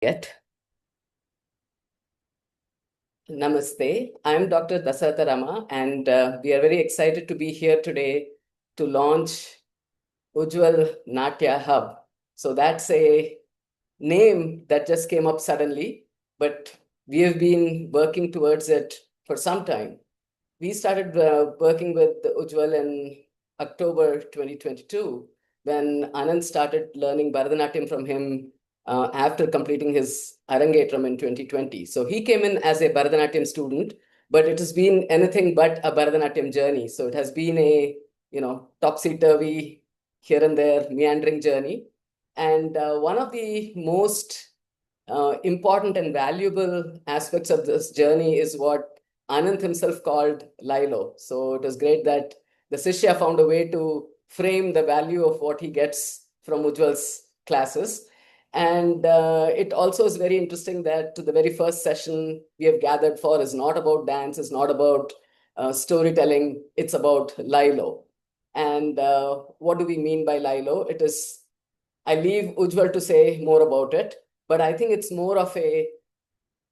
Yet. Namaste. I'm Dr. Dasartha Rama, and we are very excited to be here today to launch Ujwal Natya Hub. So that's a name that just came up suddenly, but we have been working towards it for some time. We started working with Ujwal in October 2022 when Anand started learning Bharatanatyam from him after completing his Arangetram in 2020. So he came in as a Bharatanatyam student, but it has been anything but a Bharatanatyam journey. So it has been a, topsy-turvy, here and there, meandering journey. And one of the most important and valuable aspects of this journey is what Anand himself called Lilo. So it was great that the Sishya found a way to frame the value of what he gets from Ujwal's classes. And it also is very interesting that the very first session we have gathered for is not about dance, it's not about storytelling, it's about Lilo. And what do we mean by Lilo? It is, I leave Ujwal to say more about it, but I think it's more of a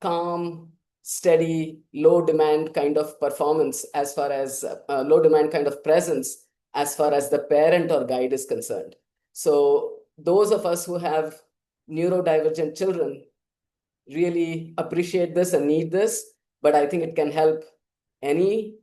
calm, steady, low demand kind of performance as far as low demand kind of presence as far as the parent or guide is concerned. So those of us who have neurodivergent children really appreciate this and need this, but I think it can help any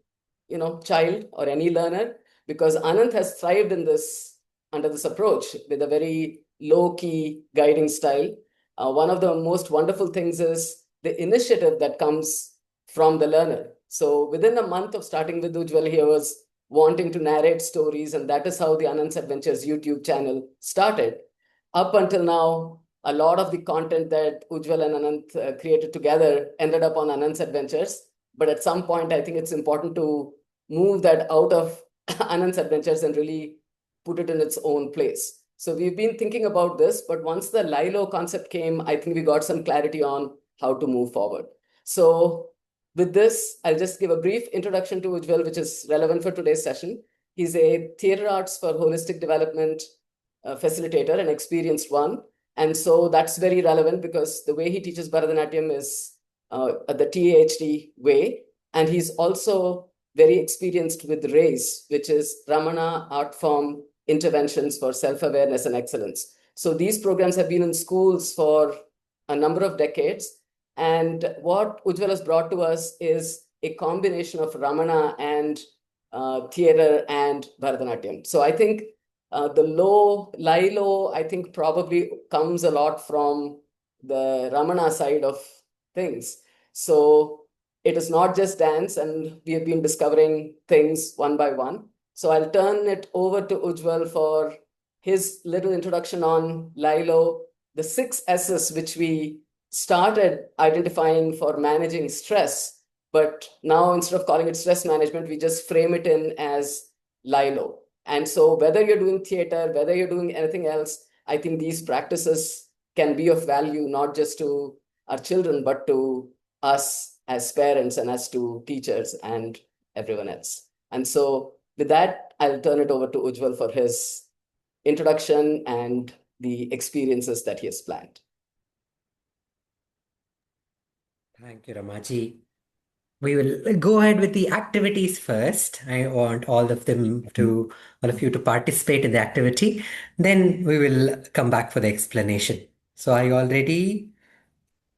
child or any learner, because Anant has thrived in this under this approach with a very low key guiding style. One of the most wonderful things is the initiative that comes from the learner. So within a month of starting with Ujwal, he was wanting to narrate stories, and that is how the Anant's Adventures YouTube channel started. Up until now, a lot of the content that Ujwal and Anant created together ended up on Anant's Adventures. But at some point, I think it's important to move that out of Anand's Adventures and really put it in its own place. So we've been thinking about this, but once the Lilo concept came, I think we got some clarity on how to move forward. So with this, I'll just give a brief introduction to Ujwal, which is relevant for today's session. He's a theater arts for holistic development facilitator, an experienced one. And so that's very relevant because the way he teaches Bharatanatyam is the TAHD way. And he's also very experienced with RAISE, which is Ramana Art Form Interventions for Self-Awareness and Excellence. So these programs have been in schools for a number of decades. And what Ujwal has brought to us is a combination of Ramana and theater and Bharatanatyam. So I think the Lilo, I think probably comes a lot from the Ramana side of things. So it is not just dance, and we have been discovering things one by one. So I'll turn it over to Ujwal for his little introduction on Lilo, the 6 S's which we started identifying for managing stress. But now instead of calling it stress management, we just frame it in as Lilo. And so whether you're doing theater, whether you're doing anything else, I think these practices can be of value, not just to our children, but to us as parents and as to teachers and everyone else. And so with that, I'll turn it over to Ujwal for his introduction and the experiences that he has planned. Thank you, Ramaji. We will go ahead with the activities first. I want all of you to participate in the activity. Then we will come back for the explanation. So are you all ready?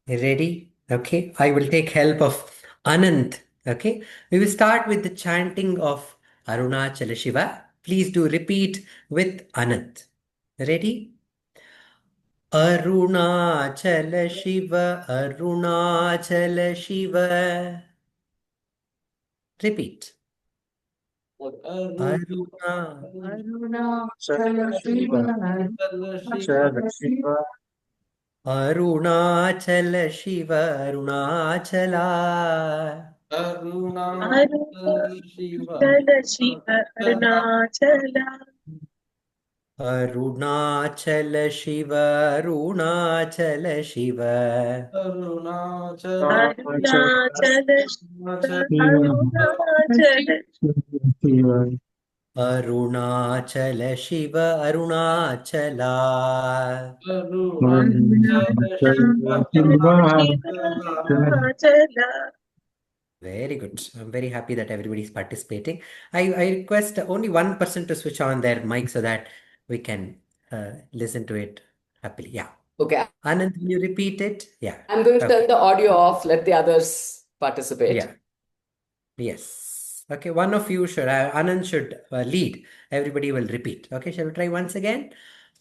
Ready? Okay. I will take help of Anand. Okay. We will start with the chanting of Arunachala Shiva. Please do repeat with Anand. Ready? Arunachala Shiva, Arunachala Shiva. Repeat. Arunachala Shiva, Arunachala Shiva, Arunachala Shiva, Arunachala. Arunachala Shiva, Arunachala, Arunachala Shiva, Arunachala Shiva. Arunachala Shiva, Arunachala Shiva. Arunachala Shiva Arunachala. Arunachala Shiva Arunachala. Very good. I'm very happy that everybody is participating. I request only one person to switch on their mic so that we can listen to it happily. Yeah. Okay, Anand, will you repeat it? Yeah. I'm going to turn Okay. the audio off, let the others participate. Yeah. Yes. Okay. One of you should, Anand should lead. Everybody will repeat. Okay. Shall we try once again?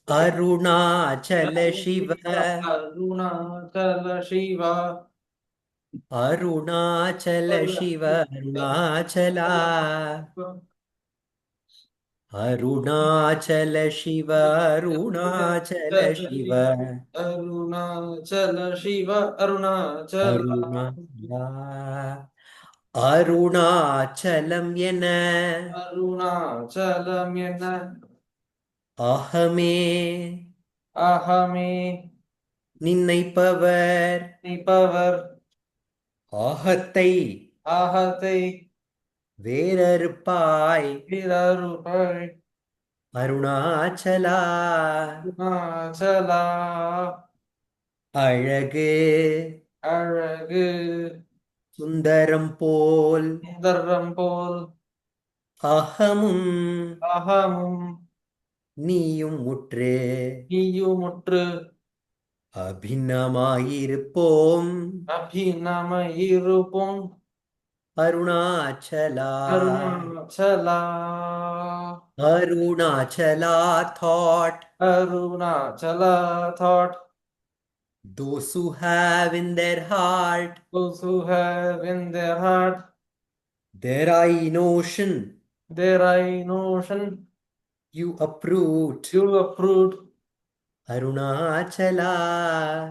Arunachala Shiva. Arunachala Shiva. Arunachala Shiva Arunachala. Arunachala Shiva Arunachala Shiva Arunachala Shiva Arunachala. Arunachala Arunachalam என Arunachalam என்ன அகமே அகமே நினைப்பவர் நினைப்பவர் ஆகத்தை ஆகத்தை வேறறுப்பாய் பிறருபை அருணாச்சலா அருணாச்சலா. அழகு அழகு சுந்தரம் போல் சுந்தரம் போல் அகமும் அகமும் நீயும் முற்று நீயுமுற்று அபிநமாயிருப்போம் அபிநம இருப்போம் Arunachala Arunachala. Arunachala thought Arunachala thought. those who have in their heart Those who have in their heart their eye notion their eye notion, you uproot you uproot. Arunachala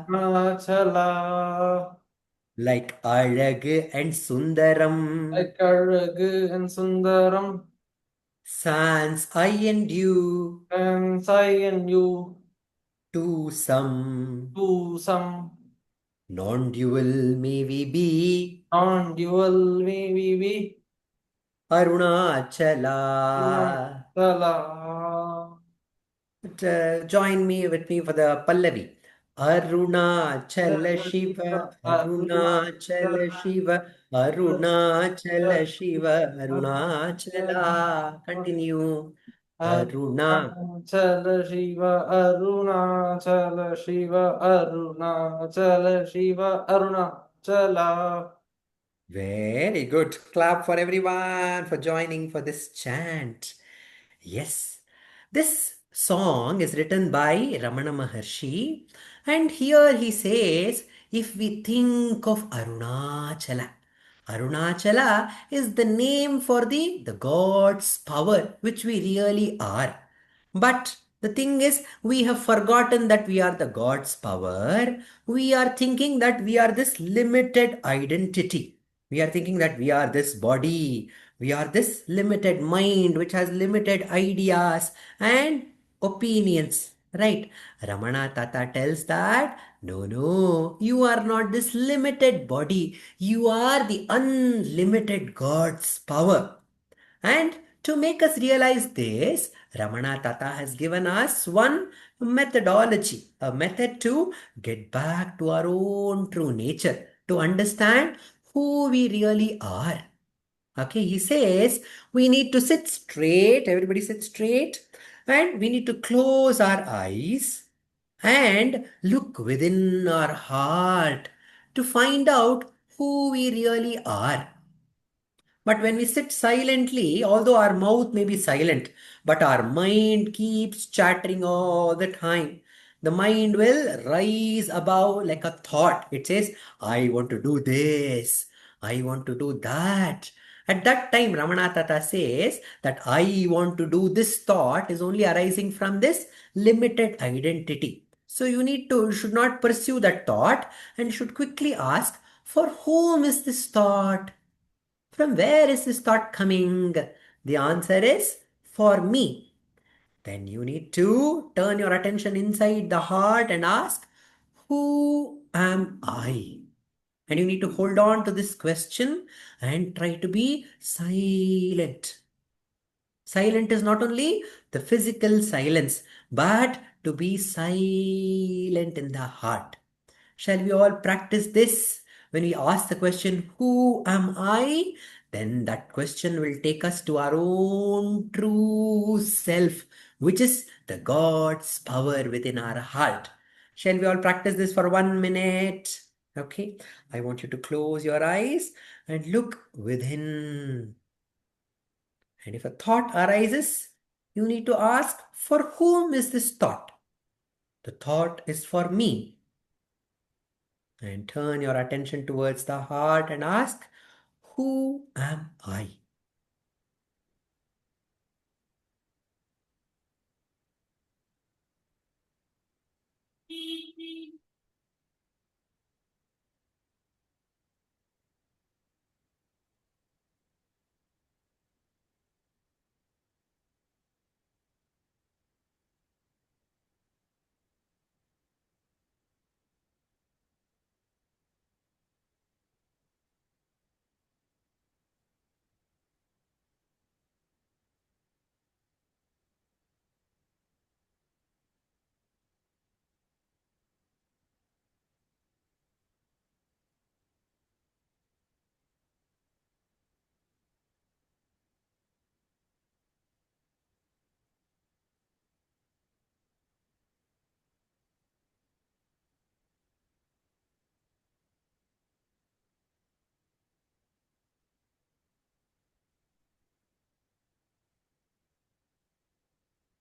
Arunachala. like அழகு and சுந்தரம் Like அழகு and sundaram, sans I and you and I and you, to some to some non-dual may we be non-dual may we be. Arunachala. Arunachala. Join me with me for the Pallavi. Arunachala Shiva, Arunachala Shiva, Arunachala Shiva, Arunachala. Continue. Aruna. Arunachala Shiva, Arunachala Shiva, Arunachala Shiva, Arunachala. Very good. Clap for everyone for joining for this chant. Yes, this song is written by Ramana Maharshi, and here he says, if we think of Arunachala, Arunachala is the name for the God's power, which we really are. But the thing is, we have forgotten that we are the God's power. We are thinking that we are this limited identity. We are thinking that we are this body. We are this limited mind which has limited ideas and opinions, right? Ramana Tata tells that no, you are not this limited body. You are the unlimited God's power. And to make us realize this, Ramana Tata has given us one methodology, a method to get back to our own true nature, to understand who we really are. Okay, he says we need to sit straight, everybody sit straight, and we need to close our eyes and look within our heart to find out who we really are. But when we sit silently, although our mouth may be silent, but our mind keeps chattering all the time. The mind will rise above like a thought. It says, I want to do this. I want to do that. At that time, Ramana Tata says that I want to do this thought is only arising from this limited identity. So you should not pursue that thought and should quickly ask, for whom is this thought? From where is this thought coming? The answer is for me. Then you need to turn your attention inside the heart and ask, who am I? And you need to hold on to this question and try to be silent. Silent is not only the physical silence, but to be silent in the heart. Shall we all practice this? When we ask the question, who am I? Then that question will take us to our own true self, which is the God's power within our heart. Shall we all practice this for 1 minute? Okay, I want you to close your eyes and look within. And if a thought arises, you need to ask, for whom is this thought? The thought is for me. And turn your attention towards the heart and ask, who am I?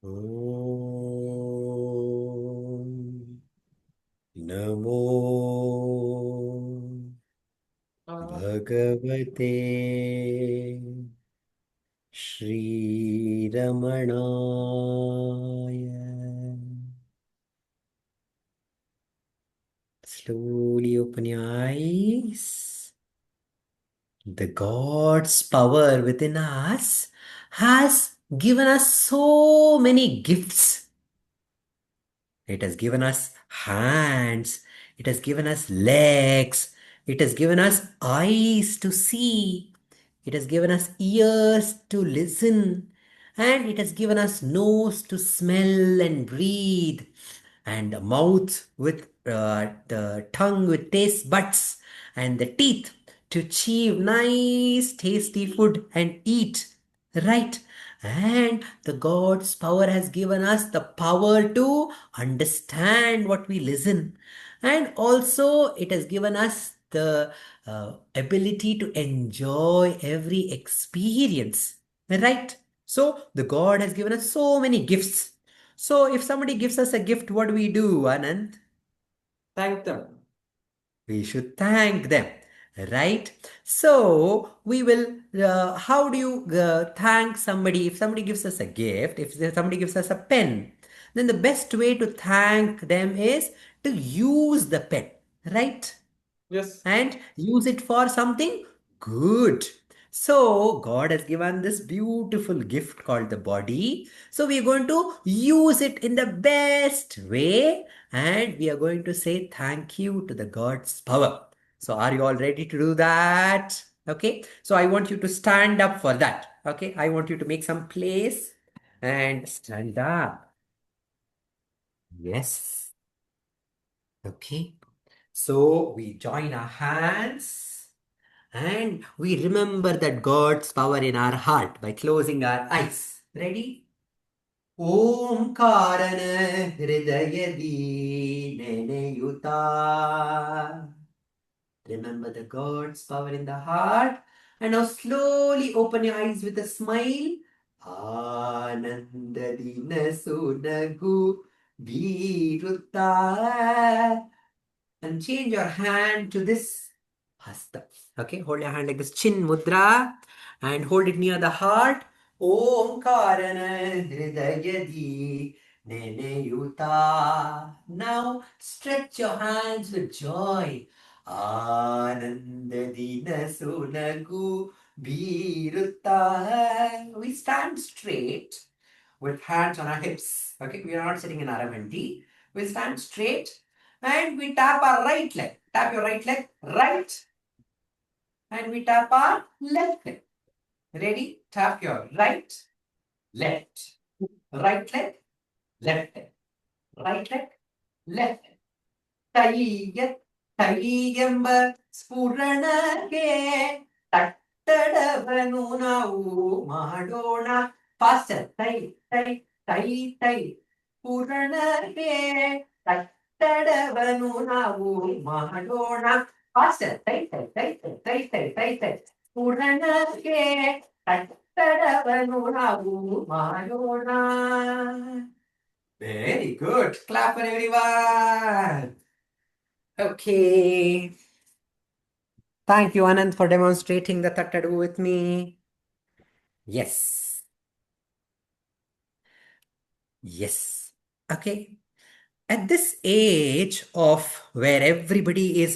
Om Namo Bhagavate Shri Ramanaya. Slowly open your eyes. The God's power within us has given us so many gifts. It has given us hands. It has given us legs. It has given us eyes to see. It has given us ears to listen. And it has given us nose to smell and breathe. And a mouth with the tongue with taste buds. And the teeth to chew nice tasty food and eat. Right? And the God's power has given us the power to understand what we listen. And also, it has given us the ability to enjoy every experience. Right? So, the God has given us so many gifts. So, if somebody gives us a gift, what do we do, Anand? Thank them. We should thank them, right? So we will, how do you thank somebody? If somebody gives us a gift, if somebody gives us a pen, then the best way to thank them is to use the pen, right? Yes. And use it for something good. So God has given this beautiful gift called the body. So we are going to use it in the best way and we are going to say thank you to the God's power. So are you all ready to do that? Okay. So I want you to stand up for that. Okay. I want you to make some place and stand up. Yes. Okay. So we join our hands. And we remember that God's power in our heart by closing our eyes. Ready? Om Karana Hridayadi Neneyuta. Remember the God's power in the heart. And now slowly open your eyes with a smile. Anandadina Sunagu Viruta. And change your hand to this hasta. Okay, hold your hand like this, chin mudra, and hold it near the heart. Om Karana Hridayadi Nene Yuta. Now stretch your hands with joy. Anandadina Sunagu Viruta. We stand straight with hands on our hips. Okay, we are not sitting in Aravanti. We stand straight and we tap our right leg. Tap your right leg, right. And we tap our left leg. Ready? Tap your right left, right leg, left leg, right leg, left leg. ಕೈಗೆಂಬ ಸ್ಫುರಣಕ್ಕೆ ತಟ್ಟಡವನು ನಾವು ಮಾಡೋಣ fast ತೈ ತೈ ತೈ ತೈ ಪುರಣಕ್ಕೆ ತಟ್ಟಡವನು ನಾವು ಮಾಡೋಣ fast ತೈ ತೈ ತೈ ತೈ ತೈ ತೈ ತೈ ತೈ ಪುರಣಕ್ಕೆ ತಟ್ಟಡವನು ನಾವು ಮಾಡೋಣ. Very good. Clap for everyone. Okay. Thank you, Anand, for demonstrating the Tattadu with me. Yes. Yes. Okay. At this age of where everybody is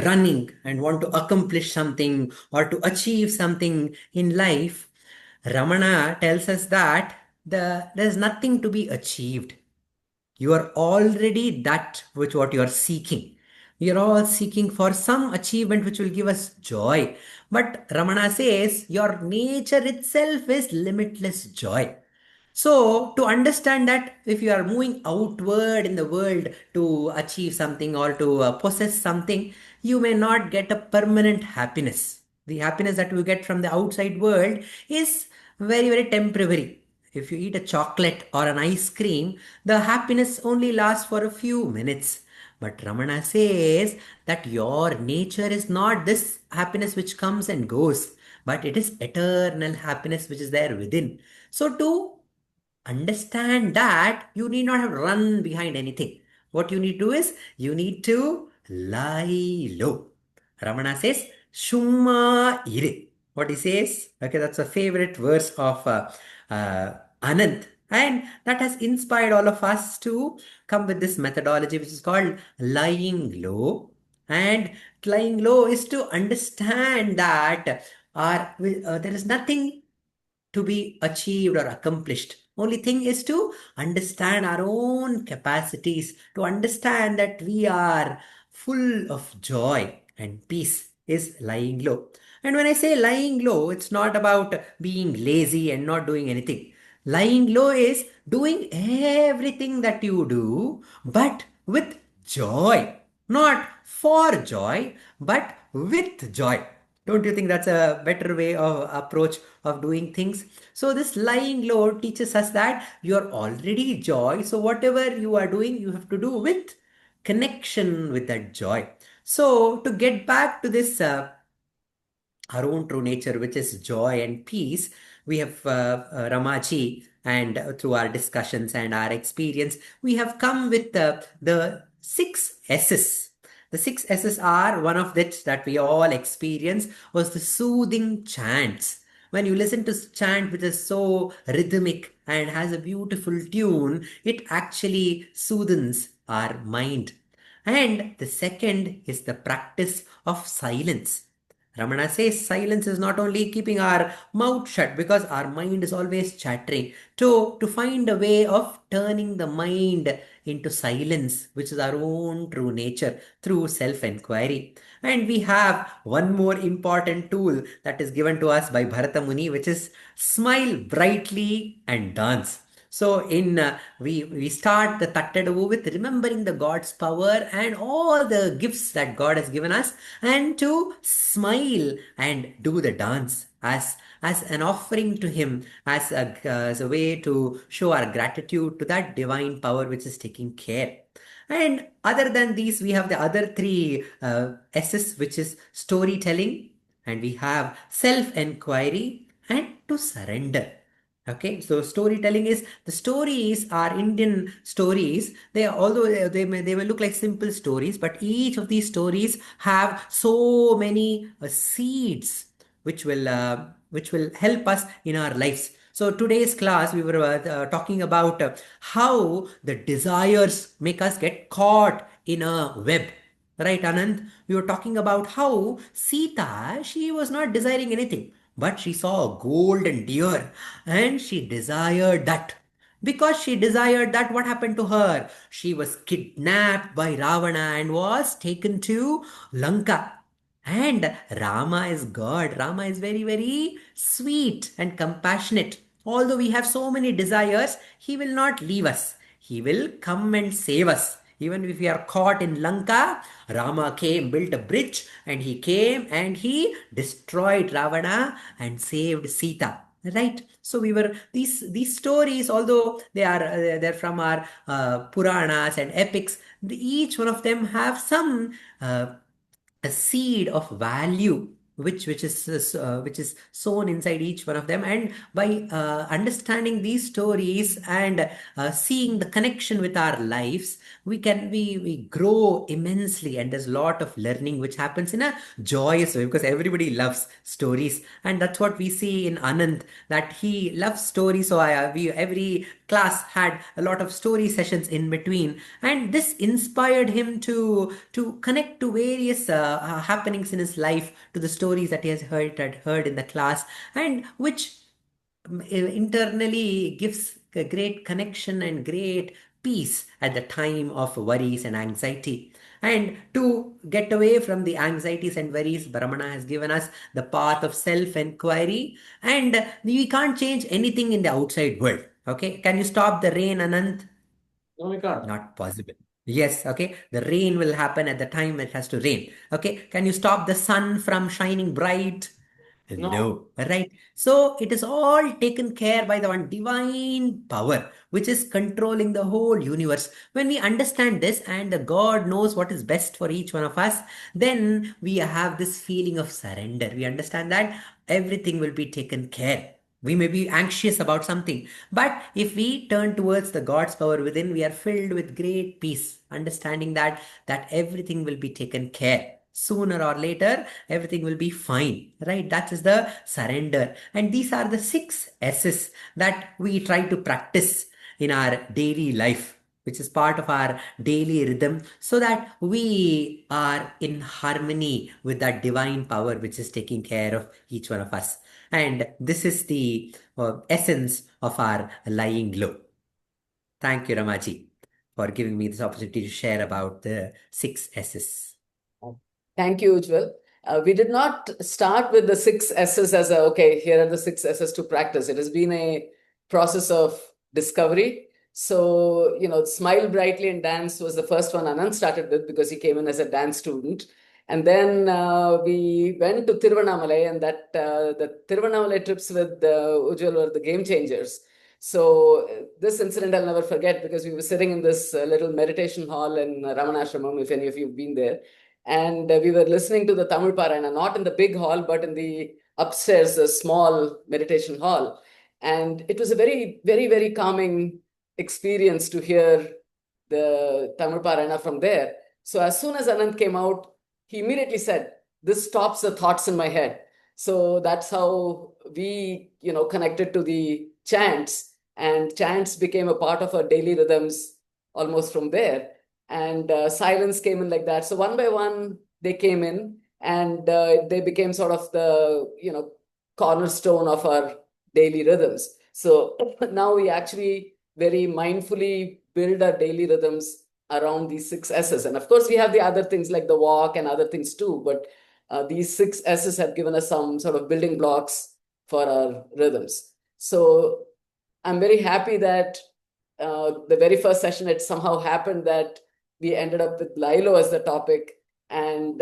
running and want to accomplish something or to achieve something in life, Ramana tells us that there's nothing to be achieved. You are already that which what you are seeking. We are all seeking for some achievement which will give us joy. But Ramana says your nature itself is limitless joy. So, to understand that if you are moving outward in the world to achieve something or to possess something, you may not get a permanent happiness. The happiness that we get from the outside world is very, very temporary. If you eat a chocolate or an ice cream, the happiness only lasts for a few minutes. But Ramana says that your nature is not this happiness which comes and goes, but it is eternal happiness which is there within. So to understand that, you need not have run behind anything. What you need to do is you need to lie low. Ramana says, Shumma ire. What he says, okay, that's a favorite verse of Anand. And that has inspired all of us to come with this methodology, which is called lying low. And lying low is to understand that there is nothing to be achieved or accomplished. Only thing is to understand our own capacities, to understand that we are full of joy and peace is lying low. And when I say lying low, it's not about being lazy and not doing anything. Lying low is doing everything that you do, but with joy. Not for joy, but with joy. Don't you think that's a better way of approach of doing things? So this lying low teaches us that you're already joy. So whatever you are doing, you have to do with connection with that joy. So to get back to this our own true nature, which is joy and peace, we have Ramaji, and through our discussions and our experience, we have come with the 6 S's. The 6 S's are one of which that we all experience was the soothing chants. When you listen to chant which is so rhythmic and has a beautiful tune, it actually soothes our mind. And the second is the practice of silence. Ramana says silence is not only keeping our mouth shut because our mind is always chattering. To find a way of turning the mind into silence, which is our own true nature through self-inquiry. And we have one more important tool that is given to us by Bharata Muni, which is smile brightly and dance. So we start the Tattadu with remembering the God's power and all the gifts that God has given us, and to smile and do the dance as an offering to Him, as a way to show our gratitude to that divine power which is taking care. And other than these, we have the other 3 S's, which is storytelling, and we have self-inquiry and to surrender. Okay, so storytelling is the stories are Indian stories. They are, although they may look like simple stories, but each of these stories have so many seeds which will help us in our lives. So today's class we were talking about how the desires make us get caught in a web. Right, Anand? We were talking about how Sita, she was not desiring anything, but she saw a golden deer and she desired that. Because she desired that, what happened to her? She was kidnapped by Ravana and was taken to Lanka. And Rama is God. Rama is very, very sweet and compassionate. Although we have so many desires, He will not leave us. He will come and save us. Even if we are caught in Lanka, Rama came, built a bridge, and he came and he destroyed Ravana and saved Sita. Right? So we were these stories, although they're from our Puranas and epics, each one of them have some a seed of value which is sown inside each one of them, and by understanding these stories and seeing the connection with our lives, we grow immensely, and there's a lot of learning which happens in a joyous way, because everybody loves stories, and that's what we see in Anand, that he loves stories. So we every class had a lot of story sessions in between, and this inspired him to connect to various happenings in his life, to the stories that he had heard in the class, and which internally gives a great connection and great peace at the time of worries and anxiety. And to get away from the anxieties and worries, Brahmana has given us the path of self-inquiry, and we can't change anything in the outside world. Okay, can you stop the rain, Anant? No, we can't. Not possible. Yes, okay. The rain will happen at the time it has to rain. Okay. Can you stop the sun from shining bright? No. No, right? So it is all taken care by the one divine power which is controlling the whole universe. When we understand this, and the God knows what is best for each one of us, then we have this feeling of surrender. We understand that everything will be taken care. We may be anxious about something, but if we turn towards the God's power within, we are filled with great peace, understanding that everything will be taken care. Sooner or later, everything will be fine, right? That is the surrender. And these are the 6 S's that we try to practice in our daily life, which is part of our daily rhythm, so that we are in harmony with that divine power which is taking care of each one of us. And this is the essence of our lying low. Thank you, Ramaji, for giving me this opportunity to share about the 6 S's. Thank you, Ujwal. We did not start with the 6 S's as okay, here are the 6 S's to practice. It has been a process of discovery. So, Smile Brightly and Dance was the first one Anand started with, because he came in as a dance student. And then we went to Tiruvannamalai, and the Tiruvannamalai trips with Ujwal were the game changers. So this incident I'll never forget, because we were sitting in this little meditation hall in Ramanashramam, if any of you have been there. And we were listening to the Tamil Parayana, not in the big hall, but in the upstairs, a small meditation hall. And it was a very, very, very calming experience to hear the Tamil Parayana from there. So as soon as Anand came out, he immediately said, "This stops the thoughts in my head." So that's how we, connected to the chants, and chants became a part of our daily rhythms almost from there. And silence came in like that. So one by one, they came in, and they became sort of the, cornerstone of our daily rhythms. So now we actually very mindfully build our daily rhythms around these 6 S's. And of course, we have the other things like the walk and other things too, but these 6 S's have given us some sort of building blocks for our rhythms. So I'm very happy that the very first session, it somehow happened that we ended up with Lilo as the topic, and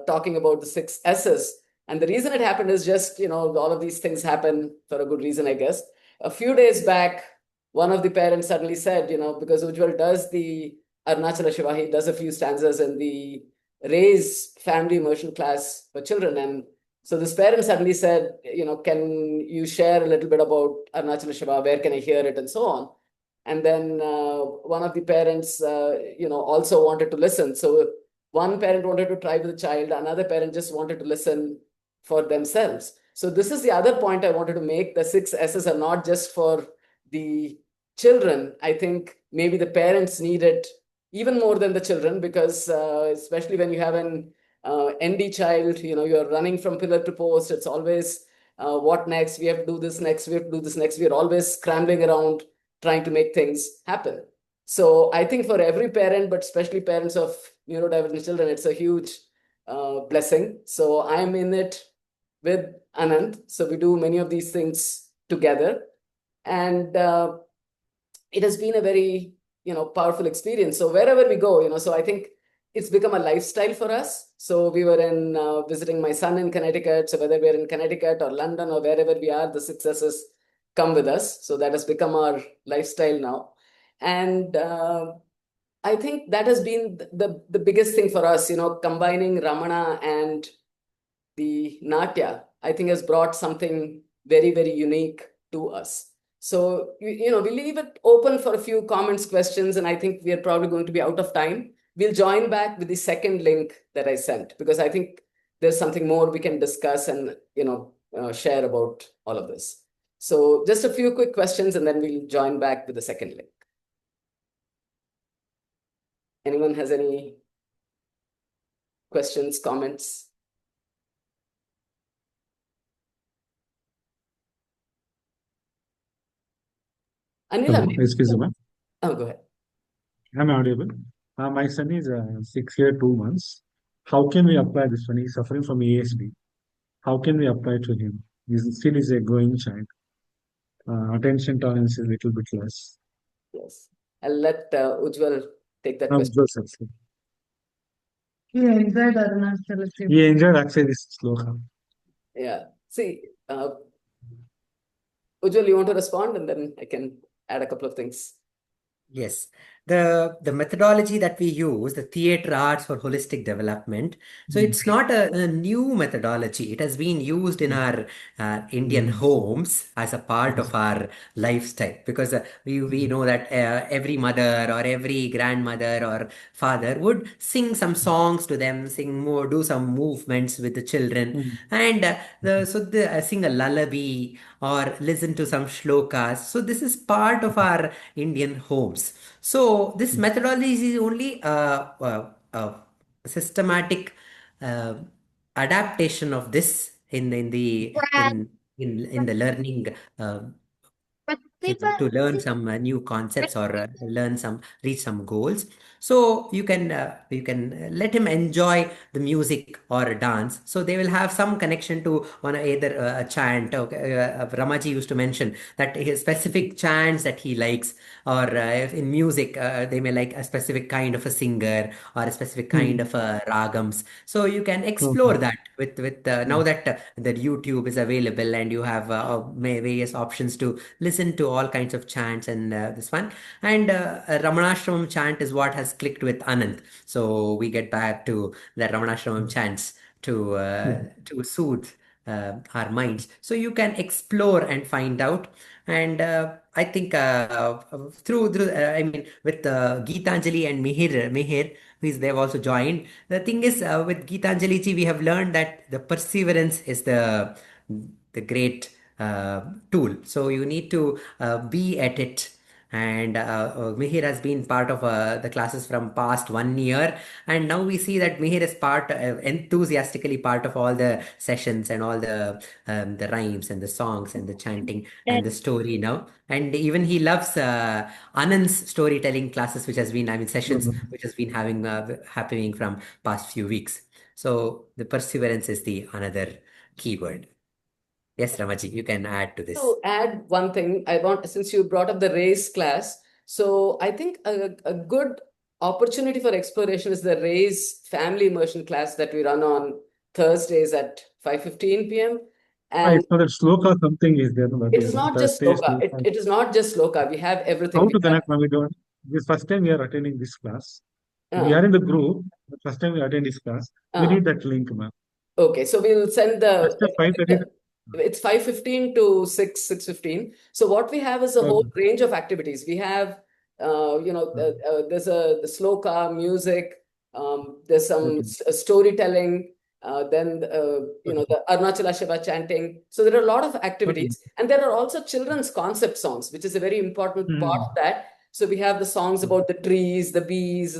talking about the 6 S's. And the reason it happened is just, all of these things happen for a good reason, I guess. A few days back, one of the parents suddenly said, because Ujwal does the Arunachala Shiva, he does a few stanzas in the Raise family immersion class for children. And so this parent suddenly said, can you share a little bit about Arunachala Shiva? Where can I hear it? And so on. And then one of the parents, also wanted to listen. So one parent wanted to try with the child. Another parent just wanted to listen for themselves. So this is the other point I wanted to make. The 6 S's are not just for the children. I think maybe the parents need it even more than the children, because especially when you have an ND child, you're running from pillar to post. It's always what next? We have to do this next. We have to do this next. We're always scrambling around trying to make things happen. So I think for every parent, but especially parents of neurodivergent children, it's a huge blessing. So I'm in it with Anand. So we do many of these things together. And it has been a very, powerful experience. So wherever we go, so I think it's become a lifestyle for us. So we were visiting my son in Connecticut. So whether we're in Connecticut or London or wherever we are, the successes come with us. So that has become our lifestyle now. And I think that has been the biggest thing for us, combining Ramana and the Natya, I think has brought something very, very unique to us. So, we leave it open for a few comments, questions, and I think we are probably going to be out of time. We'll join back with the second link that I sent, because I think there's something more we can discuss and, share about all of this. So just a few quick questions, and then we'll join back with the second link. Anyone has any questions, comments? Anila, Excuse me. oh, go ahead. I'm audible. My son is 6 years, 2 months. How can we apply this one? He's suffering from ASD. How can we apply to him? He still is a growing child. Attention tolerance is a little bit less. Yes. I'll let Ujwal take that question. Joseph, sir. He enjoyed actually this sloka. Yeah. See, Ujwal, you want to respond, and then I can add a couple of things. Yes, the methodology that we use, the theater arts for holistic development. So it's not a new methodology. It has been used in our Indian homes as a part of our lifestyle, because we know that every mother or every grandmother or father would sing some songs to them, do some movements with the children, and sing a lullaby or listen to some shlokas. So this is part of our Indian homes. So this methodology is only a systematic uh, adaptation of this in the learning. To learn some new concepts or reach some goals. So you can let him enjoy the music or dance, so they will have some connection to on either a chant. Okay, Ramaji used to mention that his specific chants that he likes, or if in music they may like a specific kind of a singer or a specific kind of ragams. So you can explore that with now that the YouTube is available and you have various options to listen to all kinds of chants and this one. And Ramanashramam chant is what has clicked with Anand. So we get back to the Ramanashramam chants to soothe our minds. So you can explore and find out. And I think through I mean with Geetanjali and Mihir, they've also joined. The thing is with Geetanjali ji, we have learned that the perseverance is the great tool. So you need to be at it. And Mihir has been part of the classes from past 1 year, and now we see that Mihir is enthusiastically part of all the sessions and all the rhymes and the songs and the chanting and the story now. And even he loves Anand's storytelling classes, which has been, I mean, sessions which has been happening from past few weeks. So the perseverance is the another keyword. Yes, Ramaji, you can add to this. To add one thing, since you brought up the race class, so I think a good opportunity for exploration is the race family immersion class that we run on Thursdays at 5:15 p.m. And So that sloka something is there. it is not just sloka. It is not just sloka. We have everything. How to connect when we do it? This first time we are attending this class. We are in the group. The first time we attend this class. We need that link, ma'am. Okay, so we'll send the. It's 5:15 to 6:15. So what we have is a whole range of activities. We have, there's the sloka music. There's some storytelling. Then the Arunachala Shiva chanting. So there are a lot of activities, and there are also children's concept songs, which is a very important part of that. So we have the songs about the trees, the bees,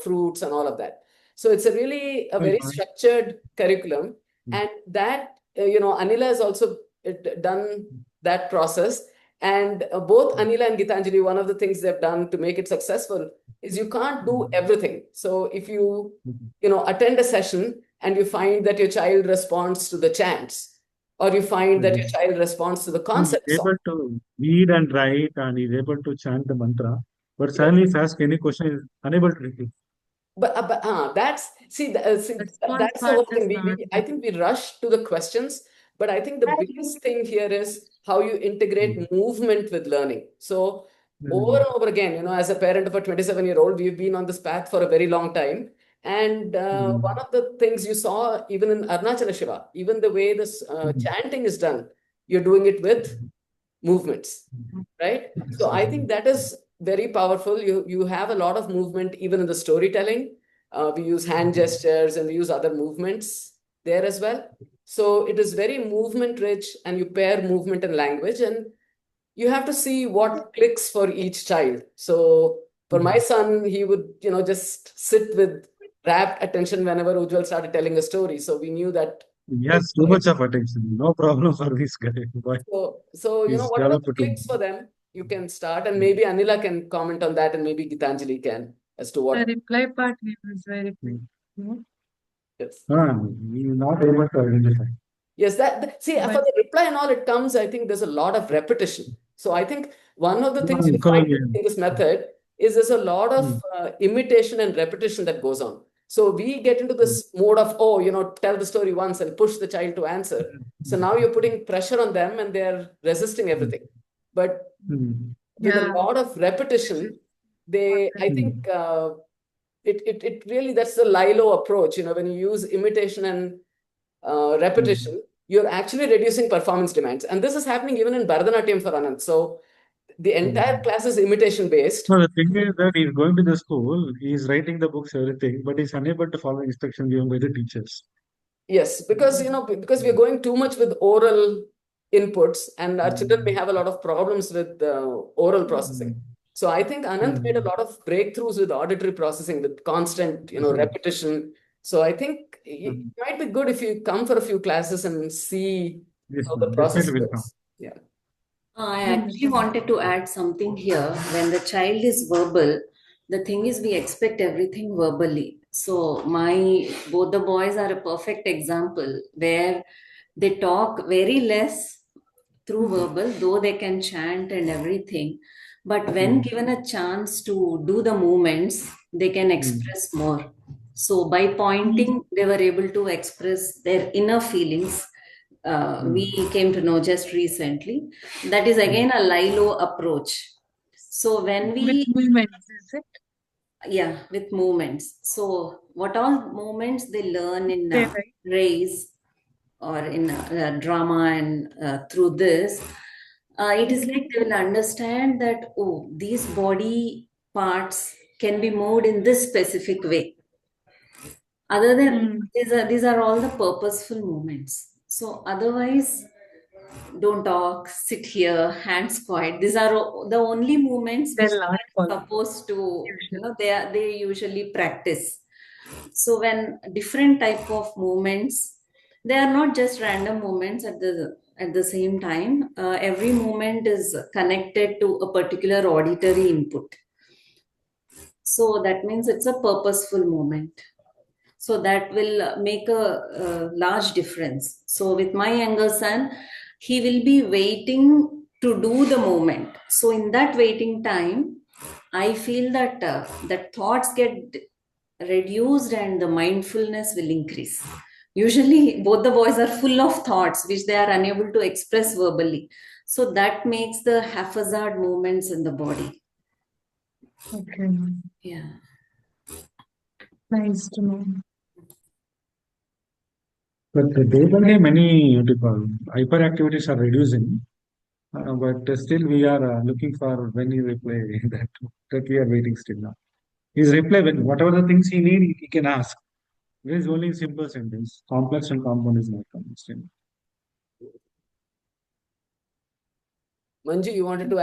fruits, and all of that. So it's a very structured curriculum, and that Anila has also done that process. And both Anila and Geetanjali, one of the things they've done to make it successful is you can't do everything. So if you attend a session and you find that your child responds to the chants, or you find that your Yes. child responds to the He's concept song. able to read and write, and he's able to chant the mantra. But Yes. suddenly, if asked any question, he's unable to repeat. That's that's the whole thing. I think we rush to the questions, but I think the biggest thing here is how you integrate movement with learning. So over Mm. and over again, as a parent of a 27-year-old, we've been on this path for a very long time. And one Mm. of the things you saw even in Arunachala Shiva, even the way this Mm. chanting is done, you're doing it with Mm. movements, right? So I Exactly. think that is very powerful. You have a lot of movement even in the storytelling. We use hand gestures and we use other movements there as well. So it is very movement rich, and you pair movement and language, and you have to see what clicks for each child. So for my Mm. son, he would, just sit with rapt attention whenever Ujwal started telling a story. So we knew that. He has too much of attention. No problem for this guy. But So, he's whatever developed to. clicks for them, you can start, and maybe Anila can comment on that, and maybe Gitanjali can as to The what. reply part he was very quick. Mm. Yes. He's not able to identify. Yes, see, for But the reply and all, it comes, I think there's a lot of repetition. So I think one of the things you find Correct. in this method is there's a lot of imitation and repetition that goes on. So we get into this mode of, oh, tell the story once and push the child to answer. So now you're putting pressure on them and they're resisting everything. But with a yeah, lot of repetition, I think it really, that's the Lilo approach. When you use imitation and repetition, you're actually reducing performance demands. And this is happening even in Bharatanatyam for Anand. So the entire class is imitation based. No, the thing is that he's going to the school, he's writing the books, everything, but he's unable to follow instructions given by the teachers. Yes, because we're going too much with oral inputs, and our children may have a lot of problems with oral processing. So I think Anand made a lot of breakthroughs with auditory processing, with constant, repetition. So I think it might be good if you come for a few classes and see Yes, how the process definitely will come. goes. Yeah. I actually wanted to add something here. When the child is verbal, the thing is we expect everything verbally. So my both the boys are a perfect example where they talk very less through verbal, though they can chant and everything. But when given a chance to do the movements, they can express more. So by pointing, they were able to express their inner feelings. We came to know just recently. That is again a Lilo approach. So when with we, movements, is it? yeah, with movements. So what all movements they learn in Yeah, right. race or in drama and through this, it is like they will understand that, oh, these body parts can be moved in this specific way. Other than these are all the purposeful movements. So otherwise, don't talk, sit here, hands quiet. These are the only movements which They'll not they are follow supposed to, usually. they usually practice. So when different type of movements, they are not just random movements at the same time. Every movement is connected to a particular auditory input. So that means it's a purposeful movement. So that will make a large difference. So with my younger son, he will be waiting to do the movement. So in that waiting time, I feel that that thoughts get reduced and the mindfulness will increase. Usually both the boys are full of thoughts which they are unable to express verbally. So that makes the haphazard movements in the body. Okay, Yeah. nice to know. But day by day, many hyperactivities are reducing. But still, we are looking for when he reply that we are waiting still now. His reply, when whatever the things he need, he can ask. There is only simple sentence. Complex and compound is not coming still. Manju, you wanted to